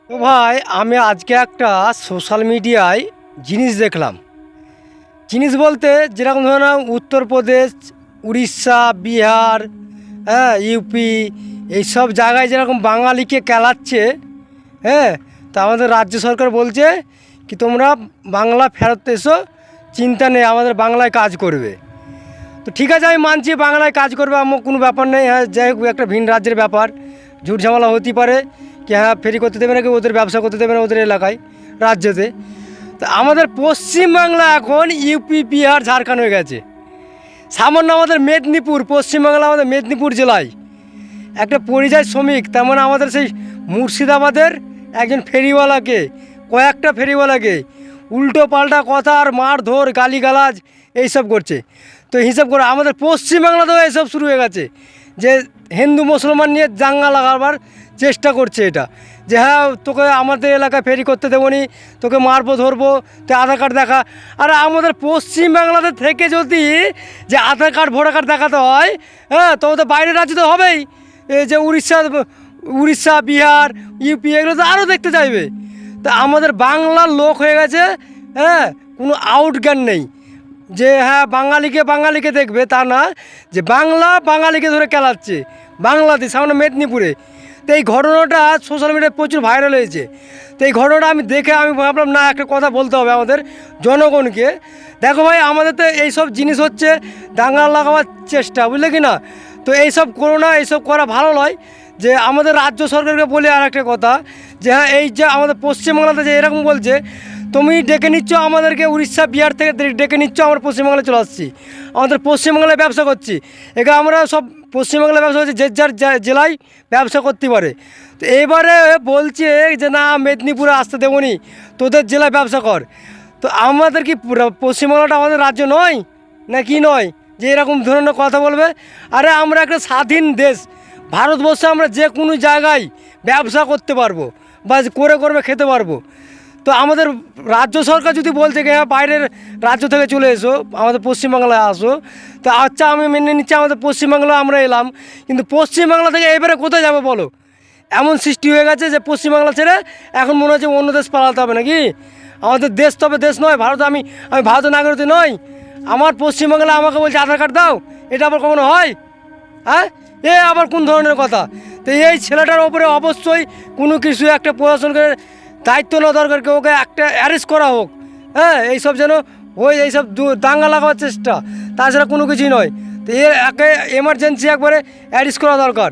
তো ভাই আমি আজকে একটা সোশ্যাল মিডিয়ায় জিনিস দেখলাম। জিনিস বলতে যেরকম ধরে নাও উত্তরপ্রদেশ, উড়িষ্যা, বিহার, হ্যাঁ, ইউপি, এইসব জায়গায় যেরকম বাঙালিকে কেলাচ্ছে। হ্যাঁ, তা আমাদের রাজ্য সরকার বলছে কি তোমরা বাংলা ফেরত এসো, চিন্তা নেই, আমাদের বাংলায় কাজ করবে। তো ঠিক আছে, আমি মানছি বাংলায় কাজ করবে, আমার কোনো ব্যাপার নেই। হ্যাঁ, যাই হোক, একটা ভিন রাজ্যের ব্যাপার, ঝুট ঝামেলা হতে পারে কি, হ্যাঁ ফেরি করতে দেবে নাকি, ওদের ব্যবসা করতে দেবে না ওদের এলাকায়, রাজ্যতে। তো আমাদের পশ্চিমবাংলা এখন ইউপি, বিহার, ঝাড়খণ্ড হয়ে গেছে। সামান্য আমাদের মেদিনীপুর, পশ্চিমবাংলা আমাদের মেদিনীপুর জেলায় একটা পরিযায়ী শ্রমিক, তার মানে আমাদের সেই মুর্শিদাবাদের একজন ফেরিওয়ালাকে, কয়েকটা ফেরিওয়ালাকে উল্টো পাল্টা কথা আর মারধর গালিগালাজ এইসব করছে। তো হিসাব করে আমাদের পশ্চিমবাংলাতেও এইসব শুরু হয়ে গেছে, যে হিন্দু মুসলমান নিয়ে দাঙ্গা লাগাবার চেষ্টা করছে। এটা যে হ্যাঁ তোকে আমাদের এলাকায় ফেরি করতে দেবো নি, তোকে মারবো ধরবো, তুই আধার কার্ড দেখা। আর আমাদের পশ্চিমবাংলাতে থেকে যদি যে আধার কার্ড ভোটার কার্ড দেখাতে হয়, হ্যাঁ তো ওদের বাইরের রাজ্যে তো হবেই। এই যে উড়িষ্যা, বিহার, ইউপি, এগুলো তো আরও দেখতে চাইবে। তা আমাদের বাংলার লোক হয়ে গেছে, হ্যাঁ, কোনো আউটজ্ঞান নেই যে হ্যাঁ বাঙালিকে দেখবে, তা না, যে বাংলা বাঙালিকে ধরে খেলাচ্ছে বাংলাদেশ, সামনে মেদিনীপুরে। তো এই ঘটনাটা সোশ্যাল মিডিয়ায় প্রচুর ভাইরাল হয়েছে। তো এই ঘটনাটা আমি দেখে আমি ভাবলাম না, একটা কথা বলতে হবে আমাদের জনগণকে। দেখো ভাই, আমাদের তো এইসব জিনিস হচ্ছে দাঙ্গা লাগাবার চেষ্টা, বুঝলে কি না? তো এইসব করো না, এইসব করা ভালো নয়। যে আমাদের রাজ্য সরকারকে বলে আর একটা কথা, যে হ্যাঁ এই যে আমাদের পশ্চিমবাংলাতে যে এরকম বলছে, তুমি ডেকে নিচ্ছ আমাদেরকে উড়িষ্যা, বিহার থেকে ডেকে নিচ্ছ, আমরা পশ্চিমবাংলায় চলে আসছি, আমাদের পশ্চিমবাংলায় ব্যবসা করছি। এখানে আমরা সব পশ্চিমবাংলায় ব্যবসা করছি, যে যার জেলায় ব্যবসা করতে পারে। তো এবারে বলছে যে না মেদিনীপুরে আসতে দেবো নি, তোদের জেলায় ব্যবসা কর। তো আমাদের কি পশ্চিমবাংলাটা আমাদের রাজ্য নয় না কি নয়, যে এরকম ধরনের কথা বলবে? আরে আমরা একটা স্বাধীন দেশ, ভারতবর্ষে আমরা যে কোনো জায়গায় ব্যবসা করতে পারবো বা করবে খেতে পারবো। তো আমাদের রাজ্য সরকার যদি বলছে কি হ্যাঁ বাইরের রাজ্য থেকে চলে এসো, আমাদের পশ্চিমবাংলায় আসো, তো আচ্ছা আমি মেনে নিচ্ছি, আমাদের পশ্চিমবাংলা আমরা এলাম, কিন্তু পশ্চিমবাংলা থেকে এবারে কোথায় যাবো বলো? এমন সৃষ্টি হয়ে গেছে যে পশ্চিমবাংলা ছেড়ে এখন মনে হচ্ছে অন্য দেশ পালাতে হবে নাকি? আমাদের দেশ তবে দেশ নয়, ভারত, আমি ভারতের নাগরিক নই। আমার পশ্চিমবাংলা আমাকে বলছে আধার কার্ড দাও, এটা আবার কখনো হয়? হ্যাঁ, এ আবার কোন ধরনের কথা? তো এই ছেলেটার ওপরে অবশ্যই কোনো কিছু একটা প্রশাসনকে দায়িত্ব নেওয়া দরকার, ওকে একটা অ্যারেস্ট করা হোক। হ্যাঁ, এইসব যেন ওই এইসব দাঙ্গা লাগাবার চেষ্টা, তাছাড়া কোনো কিছুই নয়। তো একে এমার্জেন্সি একবারে অ্যারেস্ট করা দরকার।